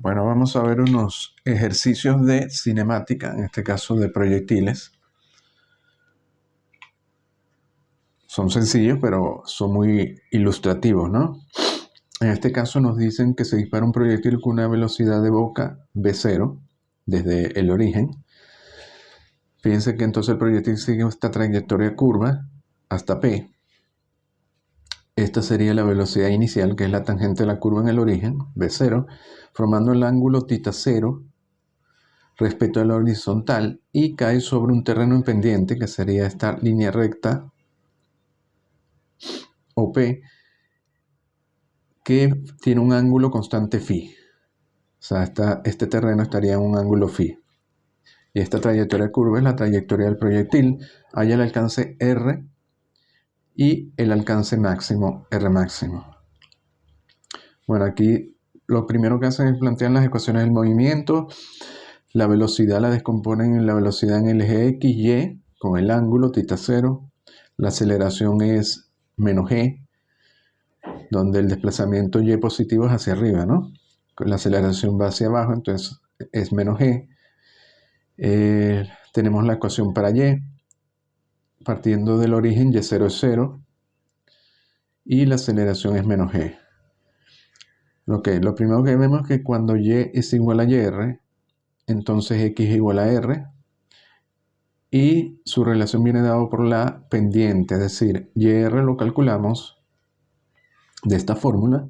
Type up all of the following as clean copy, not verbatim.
Bueno, vamos a ver unos ejercicios de cinemática, en este caso de proyectiles. Son sencillos, pero son muy ilustrativos, ¿no? En este caso nos dicen que se dispara un proyectil con una velocidad de boca v0 desde el origen. Fíjense que entonces el proyectil sigue esta trayectoria curva hasta P. Esta sería la velocidad inicial, que es la tangente de la curva en el origen, v0, formando el ángulo θ0 respecto a la horizontal y cae sobre un terreno en pendiente, que sería esta línea recta, OP, que tiene un ángulo constante phi. O sea, este terreno estaría en un ángulo phi. Y esta trayectoria curva es la trayectoria del proyectil. Hay el alcance R y el alcance máximo, R máximo. Bueno, aquí lo primero que hacen es plantear las ecuaciones del movimiento. La velocidad la descomponen en la velocidad en el eje X, Y, con el ángulo θ0. La aceleración es menos g, donde el desplazamiento y positivo es hacia arriba, ¿no? La aceleración va hacia abajo, entonces es menos g. Tenemos la ecuación para y, partiendo del origen y0 es 0, y la aceleración es menos g. Lo primero que vemos es que cuando y es igual a yr, entonces x es igual a r, y su relación viene dado por la pendiente, es decir, yr lo calculamos de esta fórmula,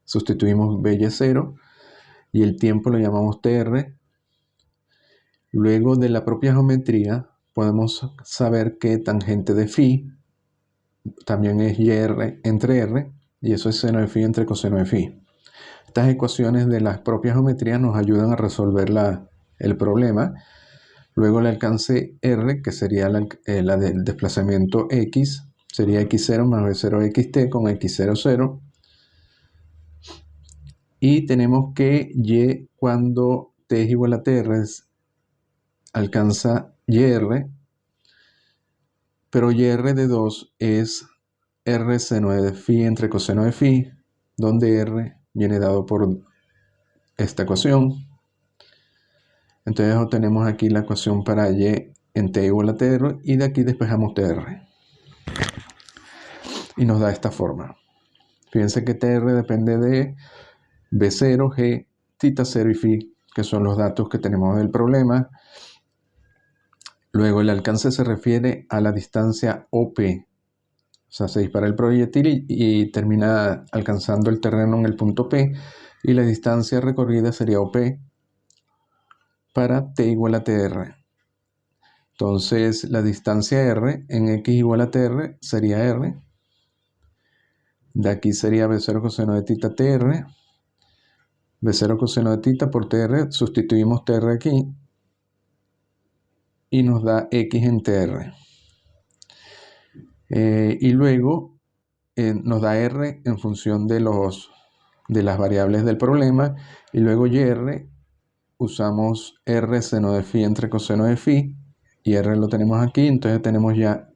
sustituimos by0 y el tiempo lo llamamos tr. Luego de la propia geometría podemos saber que tangente de phi también es yr entre r, y eso es seno de phi entre coseno de phi. Estas ecuaciones de las propias geometrías nos ayudan a resolver el problema. Luego el alcance r, que sería la del desplazamiento x, sería x0 más v0 xt con x0, 0. Y tenemos que y cuando t es igual a tr alcanza yr, pero yr de 2 es r seno de phi entre coseno de phi, donde r viene dado por esta ecuación. Entonces obtenemos aquí la ecuación para y en t igual a tr, y de aquí despejamos tr. Y nos da esta forma. Fíjense que tr depende de v0, g, θ0 y phi, que son los datos que tenemos del problema. Luego el alcance se refiere a la distancia OP. O sea, se dispara el proyectil y termina alcanzando el terreno en el punto P, y la distancia recorrida sería OP para t igual a tr. Entonces la distancia r en x igual a tr sería r. De aquí sería v0 coseno de θ tr. v0 coseno de θ por tr, sustituimos tr aquí y nos da x en tr. Y luego nos da r en función de las variables del problema, y luego yr usamos r seno de phi entre coseno de phi, y r lo tenemos aquí, entonces tenemos ya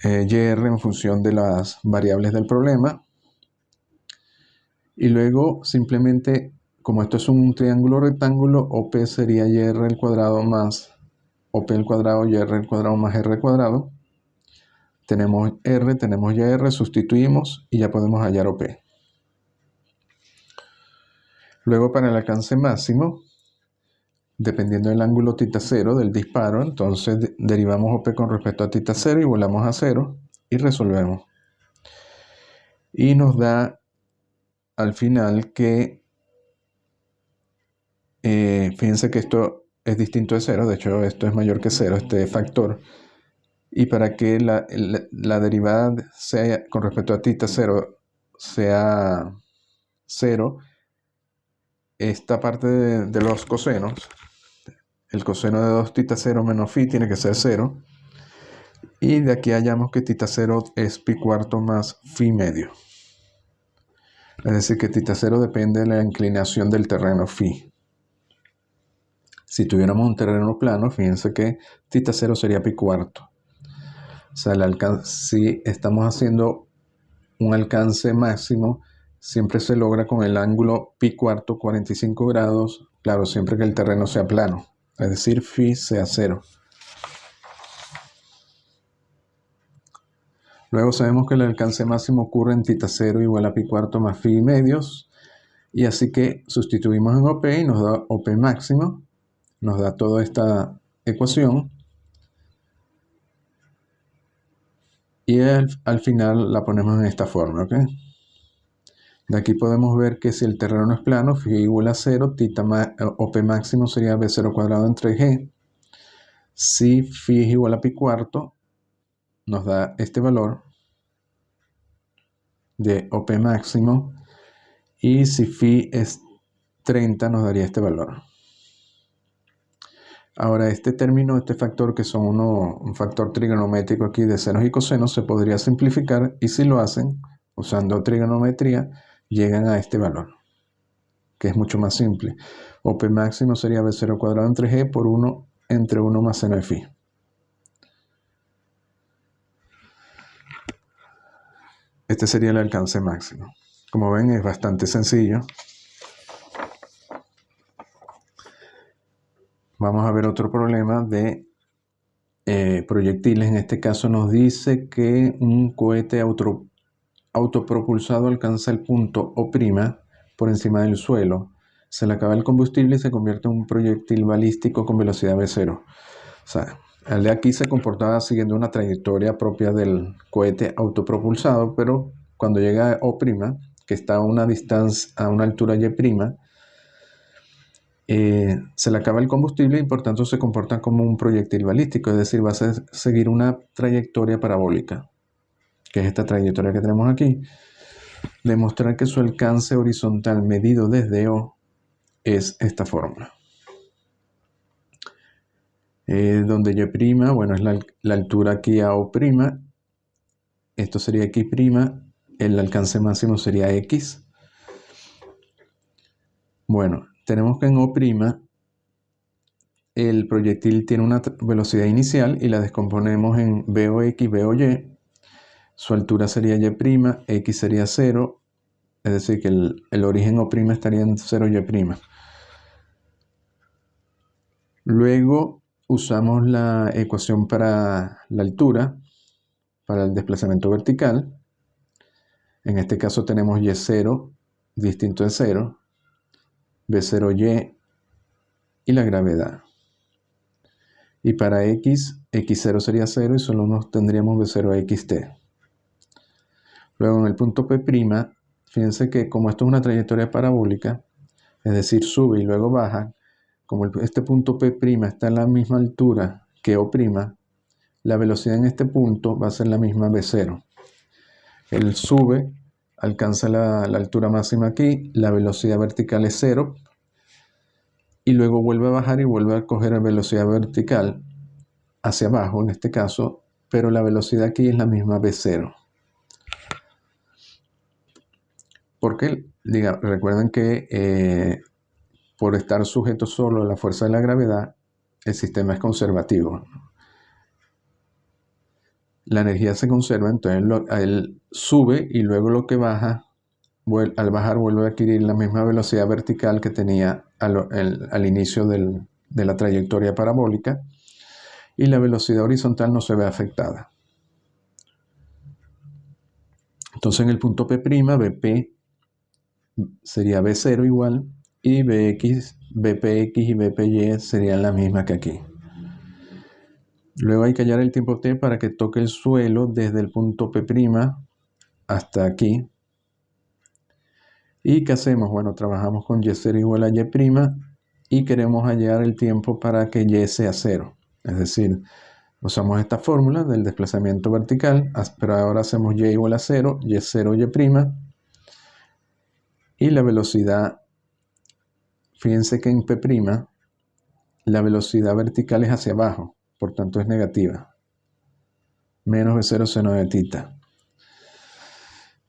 yr en función de las variables del problema. Y luego simplemente, como esto es un triángulo rectángulo, OP sería yr al cuadrado más OP al cuadrado, yr al cuadrado más r al cuadrado. Tenemos r, tenemos yr, sustituimos y ya podemos hallar OP. Luego para el alcance máximo, dependiendo del ángulo θ0 del disparo, entonces derivamos OP con respecto a θ0 y volamos a 0 y resolvemos. Y nos da al final que, fíjense que esto es distinto de 0, de hecho esto es mayor que 0, este factor. Y para que la derivada sea con respecto a θ0 sea 0, esta parte de los cosenos, el coseno de 2θ0 menos phi tiene que ser 0. Y de aquí hallamos que θ0 es pi cuarto más phi medio. Es decir, que θ0 depende de la inclinación del terreno phi. Si tuviéramos un terreno plano, fíjense que θ0 sería pi cuarto. O sea, si estamos haciendo un alcance máximo, siempre se logra con el ángulo pi cuarto 45 grados, claro, siempre que el terreno sea plano, es decir, phi sea 0. Luego sabemos que el alcance máximo ocurre en θ 0 igual a pi cuarto más phi medios, y así que sustituimos en OP y nos da OP máximo, nos da toda esta ecuación, y al final la ponemos en esta forma, ¿ok? De aquí podemos ver que si el terreno es plano, phi igual a 0, OP máximo sería B0 cuadrado entre G. Si phi es igual a pi cuarto, nos da este valor de OP máximo, y si phi es 30 nos daría este valor. Ahora este término, este factor que son un factor trigonométrico aquí de senos y cosenos, se podría simplificar, y si lo hacen usando trigonometría llegan a este valor, que es mucho más simple. OP máximo sería B0 cuadrado entre G por 1 entre 1 más seno de phi. Este sería el alcance máximo. Como ven, es bastante sencillo. Vamos a ver otro problema de proyectiles. En este caso nos dice que un cohete autopropulsado alcanza el punto O' por encima del suelo. Se le acaba el combustible y se convierte en un proyectil balístico con velocidad v0. O sea, el de aquí se comportaba siguiendo una trayectoria propia del cohete autopropulsado, pero cuando llega a O', que está a una distancia, a una altura y', se le acaba el combustible y por tanto se comporta como un proyectil balístico, es decir, va a seguir una trayectoria parabólica, que es esta trayectoria que tenemos aquí. Demostrar que su alcance horizontal medido desde O es esta fórmula. Donde Y', bueno, es la altura aquí a O', esto sería X', el alcance máximo sería X. Bueno, tenemos que en O', el proyectil tiene una velocidad inicial y la descomponemos en VOX, VOY. Su altura sería Y', X sería 0, es decir, que el origen O' estaría en 0Y'. Luego usamos la ecuación para la altura, para el desplazamiento vertical. En este caso tenemos Y0 distinto de 0, V0Y y la gravedad. Y para X, X0 sería 0 y solo nos tendríamos V0XT. Luego en el punto P', fíjense que como esto es una trayectoria parabólica, es decir, sube y luego baja, como este punto P' está en la misma altura que O', la velocidad en este punto va a ser la misma V0. Él sube, alcanza la altura máxima aquí, la velocidad vertical es 0, y luego vuelve a bajar y vuelve a coger la velocidad vertical hacia abajo en este caso, pero la velocidad aquí es la misma V0. Porque, recuerden que por estar sujeto solo a la fuerza de la gravedad, el sistema es conservativo. La energía se conserva, entonces él sube y luego lo que baja, al bajar vuelve a adquirir la misma velocidad vertical que tenía al inicio de la trayectoria parabólica, y la velocidad horizontal no se ve afectada. Entonces en el punto P', Vp sería V0 igual, y Vpx y Vpy serían las mismas que aquí. Luego hay que hallar el tiempo t para que toque el suelo desde el punto P' hasta aquí. ¿Y qué hacemos? Bueno, trabajamos con Y0 igual a Y' y queremos hallar el tiempo para que Y sea 0. Es decir, usamos esta fórmula del desplazamiento vertical, pero ahora hacemos Y igual a 0, Y0, Y', y la velocidad, fíjense que en P', la velocidad vertical es hacia abajo, por tanto es negativa. Menos V0 seno de θ.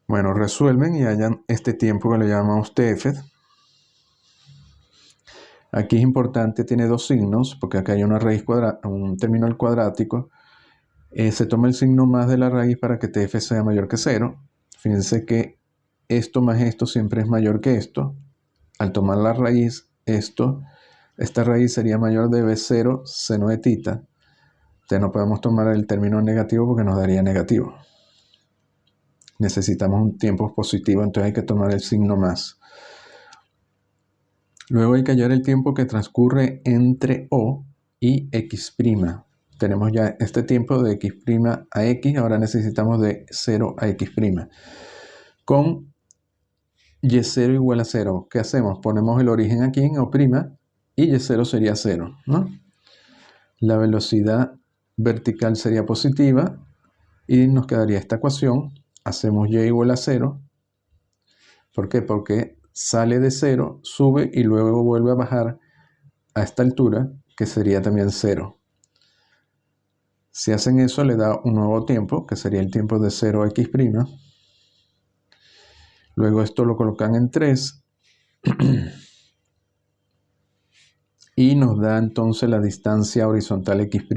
Bueno, resuelven y hallan este tiempo que le llamamos TF. Aquí es importante, tiene dos signos, porque acá hay una raíz un término cuadrático. Se toma el signo más de la raíz para que TF sea mayor que 0. Fíjense que esto más esto siempre es mayor que esto. Al tomar la raíz, esta raíz sería mayor de B0 seno de tita. Entonces no podemos tomar el término negativo porque nos daría negativo. Necesitamos un tiempo positivo, entonces hay que tomar el signo más. Luego hay que hallar el tiempo que transcurre entre O y X'. Tenemos ya este tiempo de X' a X, ahora necesitamos de 0 a X'. Con Y0 igual a 0, ¿qué hacemos? Ponemos el origen aquí en O' y Y0 sería 0, ¿no? La velocidad vertical sería positiva y nos quedaría esta ecuación. Hacemos Y igual a 0. ¿Por qué? Porque sale de 0, sube y luego vuelve a bajar a esta altura, que sería también 0. Si hacen eso, le da un nuevo tiempo, que sería el tiempo de 0 a X'. Luego esto lo colocan en 3. Y nos da entonces la distancia horizontal X',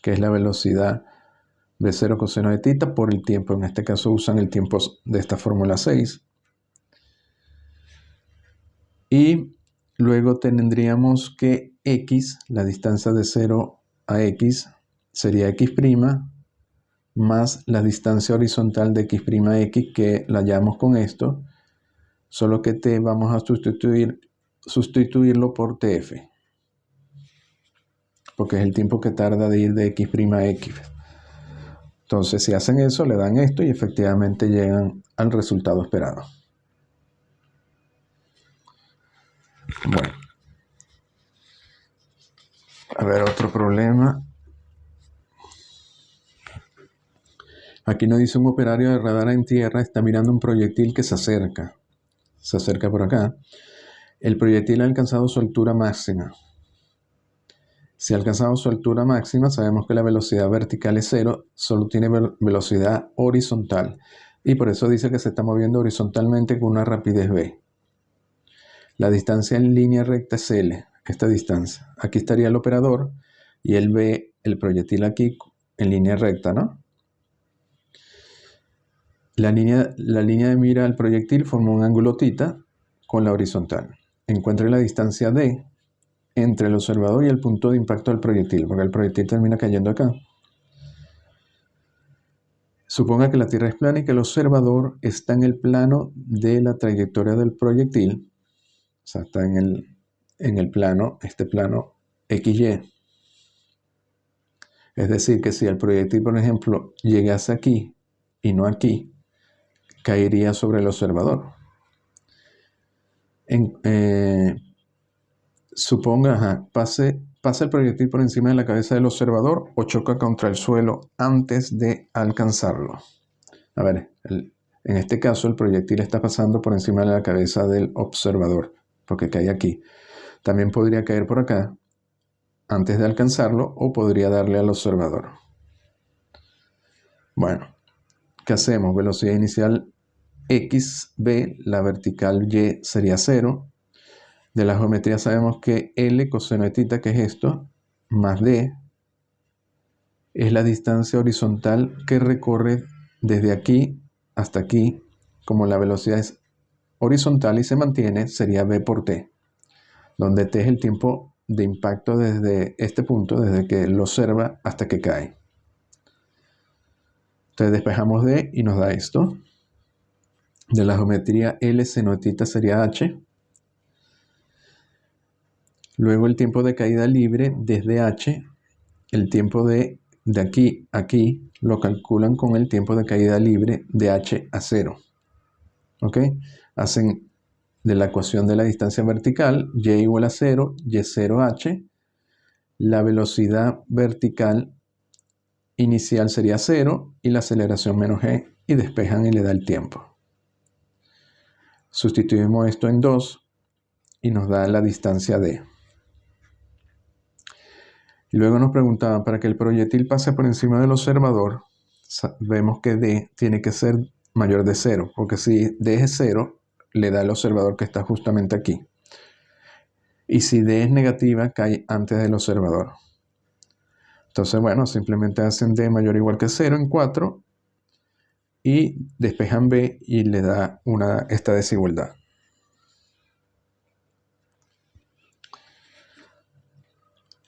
que es la velocidad de 0 coseno de tita por el tiempo. En este caso usan el tiempo de esta fórmula 6. Y luego tendríamos que X, la distancia de 0 a X, sería X' más la distancia horizontal de X' a X, que la hallamos con esto, solo que T vamos a sustituirlo por TF, porque es el tiempo que tarda de ir de X' a X. Entonces, si hacen eso, le dan esto y efectivamente llegan al resultado esperado. Bueno, a ver, otro problema. Aquí nos dice un operario de radar en tierra está mirando un proyectil que se acerca. Se acerca por acá. El proyectil ha alcanzado su altura máxima. Si ha alcanzado su altura máxima, sabemos que la velocidad vertical es 0, solo tiene velocidad horizontal. Y por eso dice que se está moviendo horizontalmente con una rapidez v. La distancia en línea recta es L, esta distancia. Aquí estaría el operador y él ve el proyectil aquí en línea recta, ¿no? La línea de mira al proyectil forma un ángulo θ con la horizontal. Encuentre la distancia d entre el observador y el punto de impacto del proyectil, porque el proyectil termina cayendo acá. Suponga que la Tierra es plana y que el observador está en el plano de la trayectoria del proyectil. O sea, está en el plano, este plano XY. Es decir, que si el proyectil, por ejemplo, llegase aquí y no aquí, caería sobre el observador. Suponga, pase el proyectil por encima de la cabeza del observador o choca contra el suelo antes de alcanzarlo. A ver, en este caso el proyectil está pasando por encima de la cabeza del observador, porque cae aquí. También podría caer por acá antes de alcanzarlo o podría darle al observador. Bueno, ¿qué hacemos? Velocidad inicial xb, la vertical y sería 0. De la geometría sabemos que L coseno de θ, que es esto, más D, es la distancia horizontal que recorre desde aquí hasta aquí. Como la velocidad es horizontal y se mantiene, sería V por T, donde T es el tiempo de impacto desde este punto, desde que lo observa hasta que cae. Entonces despejamos D y nos da esto. De la geometría L seno de θ sería H. Luego el tiempo de caída libre desde H, el tiempo de aquí a aquí, lo calculan con el tiempo de caída libre de H a 0. ¿Ok? Hacen de la ecuación de la distancia vertical, y igual a 0, y0h, la velocidad vertical inicial sería 0 y la aceleración menos g, y despejan y le da el tiempo. Sustituimos esto en 2 y nos da la distancia d. Luego nos preguntaban, para que el proyectil pase por encima del observador, vemos que d tiene que ser mayor de 0, porque si d es 0, le da al observador que está justamente aquí. Y si d es negativa, cae antes del observador. Entonces, bueno, simplemente hacen d mayor o igual que 0 en 4 y despejan B y le da esta desigualdad.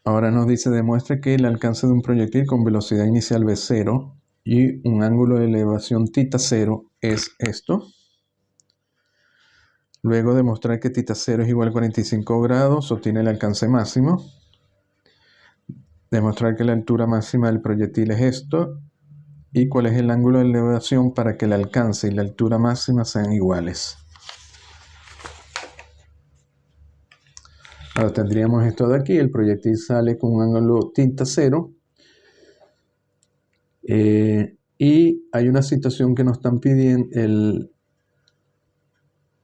Ahora nos dice, demuestre que el alcance de un proyectil con velocidad inicial v0 y un ángulo de elevación θ0 es esto. Luego demostrar que θ0 es igual a 45 grados obtiene el alcance máximo. Demostrar que la altura máxima del proyectil es esto. Y cuál es el ángulo de elevación para que el alcance y la altura máxima sean iguales. Ahora tendríamos esto de aquí, el proyectil sale con un ángulo θ0. Y hay una situación que nos están pidiendo,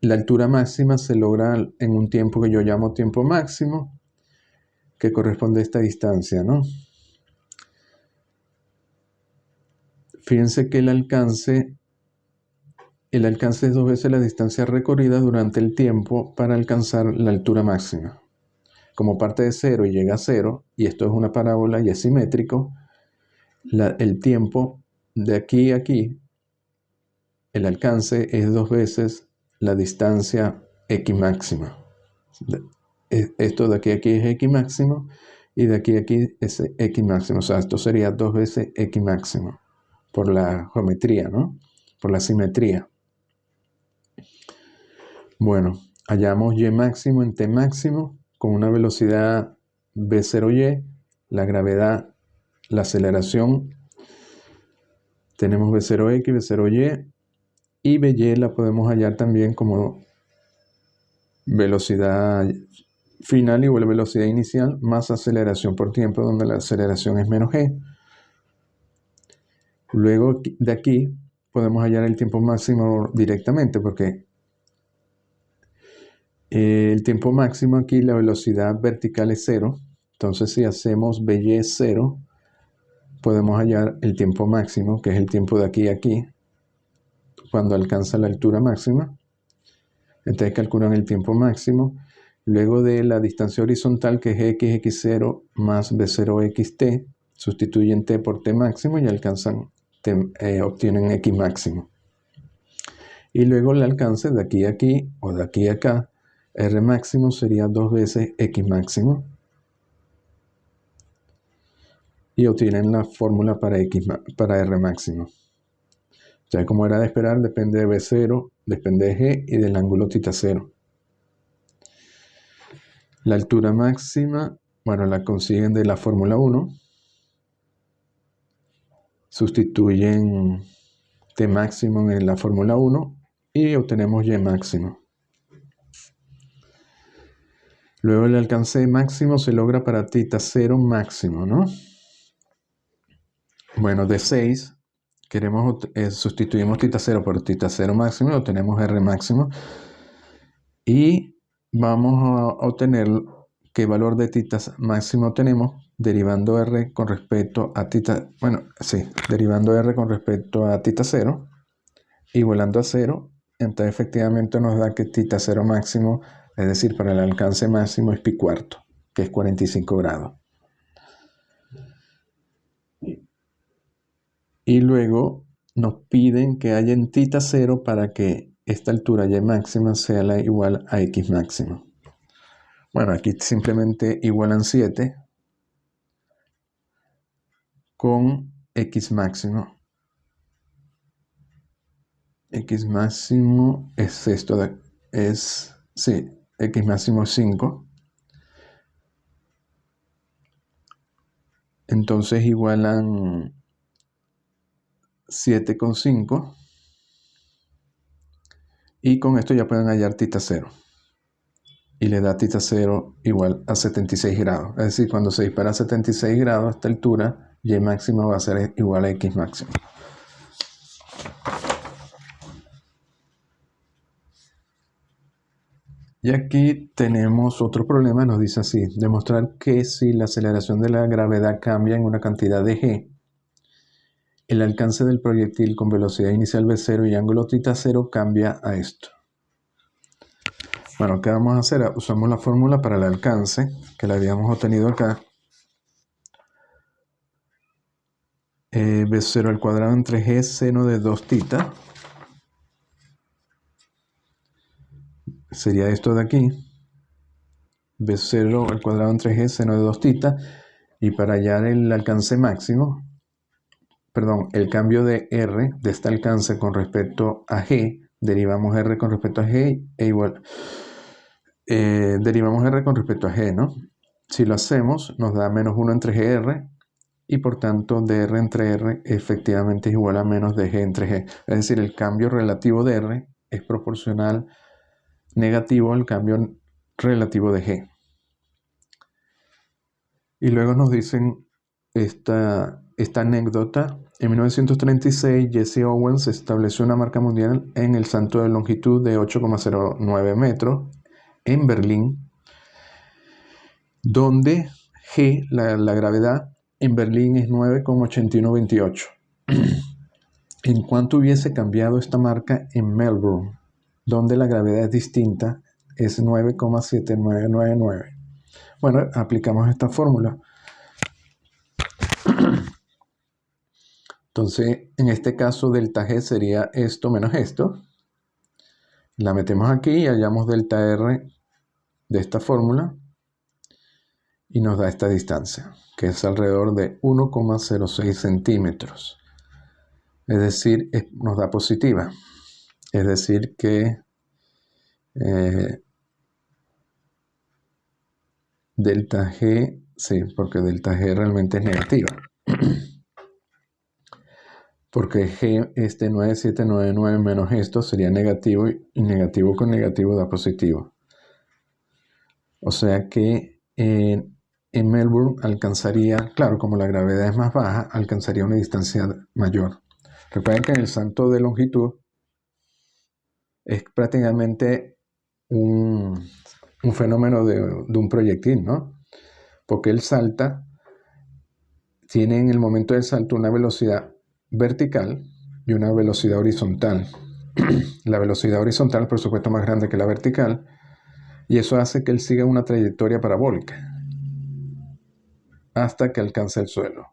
la altura máxima se logra en un tiempo que yo llamo tiempo máximo, que corresponde a esta distancia, ¿no? Fíjense que el alcance es 2 veces la distancia recorrida durante el tiempo para alcanzar la altura máxima. Como parte de 0 y llega a 0, y esto es una parábola y es simétrico, el tiempo de aquí a aquí, el alcance es 2 veces la distancia x máxima. Esto de aquí a aquí es x máximo, y de aquí a aquí es x máximo. O sea, esto sería 2 veces x máximo, por la geometría, ¿no? Por la simetría. Bueno, hallamos y máximo en t máximo con una velocidad v0y, la gravedad, la aceleración. Tenemos v0x, v0y, y vy la podemos hallar también como velocidad final igual a velocidad inicial más aceleración por tiempo, donde la aceleración es menos g. Luego de aquí podemos hallar el tiempo máximo directamente, porque el tiempo máximo aquí, la velocidad vertical es 0. Entonces si hacemos vy 0, podemos hallar el tiempo máximo, que es el tiempo de aquí a aquí, cuando alcanza la altura máxima. Entonces calculan el tiempo máximo. Luego de la distancia horizontal, que es x0 más v0xt, sustituyen t por t máximo y obtienen x máximo. Y luego el alcance de aquí a aquí o de aquí a acá, r máximo sería 2 veces x máximo. Y obtienen la fórmula para r máximo. Ya como era de esperar, depende de v0, depende de g y del ángulo θ0. La altura máxima, bueno, la consiguen de la fórmula 1. Sustituyen t máximo en la fórmula 1 y obtenemos y máximo. Luego el alcance máximo se logra para θ0 máximo, ¿no? Bueno, de 6 sustituimos θ0 por θ0 máximo y obtenemos r máximo. Y vamos a obtener qué valor de θ máximo tenemos derivando r con respecto a derivando r con respecto a θ0, igualando a 0. Entonces efectivamente nos da que θ0 máximo, es decir, para el alcance máximo es pi cuarto, que es 45 grados. Y luego nos piden que haya en θ0 para que esta altura y máxima sea igual a x máximo. Bueno, aquí simplemente igualan 7 con x máximo. X máximo es esto, x máximo es 5. Entonces igualan 7 con 5. Y con esto ya pueden hallar θ0. Y le da θ0 igual a 76 grados. Es decir, cuando se dispara a 76 grados a esta altura, y máxima va a ser igual a x máximo. Y aquí tenemos otro problema, nos dice así: demostrar que si la aceleración de la gravedad cambia en una cantidad de g, el alcance del proyectil con velocidad inicial v0 y ángulo θ0 cambia a esto. Bueno, ¿qué vamos a hacer? Usamos la fórmula para el alcance, que la habíamos obtenido acá. B0 al cuadrado entre G seno de 2 θ. Sería esto de aquí. B0 al cuadrado entre G seno de 2 θ. Y para hallar el alcance máximo, perdón, el cambio de R de este alcance con respecto a G, derivamos R con respecto a G e igual. Derivamos R con respecto a G, ¿no? Si lo hacemos, nos da menos 1 entre GR y por tanto dr entre R efectivamente es igual a menos de G entre G. Es decir, el cambio relativo de R es proporcional negativo al cambio relativo de G. Y luego nos dicen esta anécdota. En 1936, Jesse Owens estableció una marca mundial en el salto de longitud de 8,09 metros en Berlín, donde G, la gravedad, en Berlín es 9,8128. ¿En cuánto hubiese cambiado esta marca en Melbourne, donde la gravedad es distinta, es 9,7999? Bueno, aplicamos esta fórmula. Entonces, en este caso, delta G sería esto menos esto. La metemos aquí y hallamos delta R de esta fórmula y nos da esta distancia, que es alrededor de 1,06 centímetros. Es decir, nos da positiva. Es decir que delta G, sí, porque delta G realmente es negativa. Porque G, 9799 menos esto sería negativo y negativo con negativo da positivo. O sea que en Melbourne alcanzaría, claro, como la gravedad es más baja, alcanzaría una distancia mayor. Recuerden que en el salto de longitud es prácticamente un fenómeno de un proyectil, ¿no? Porque él salta, tiene en el momento del salto una velocidad vertical y una velocidad horizontal. La velocidad horizontal, por supuesto, más grande que la vertical, y eso hace que él siga una trayectoria parabólica hasta que alcance el suelo.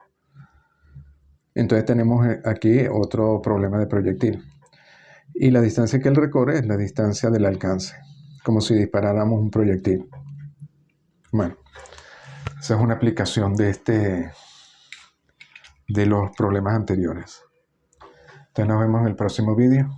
Entonces tenemos aquí otro problema de proyectil. Y la distancia que él recorre es la distancia del alcance, como si disparáramos un proyectil. Bueno, esa es una aplicación de los problemas anteriores. Entonces nos vemos en el próximo vídeo.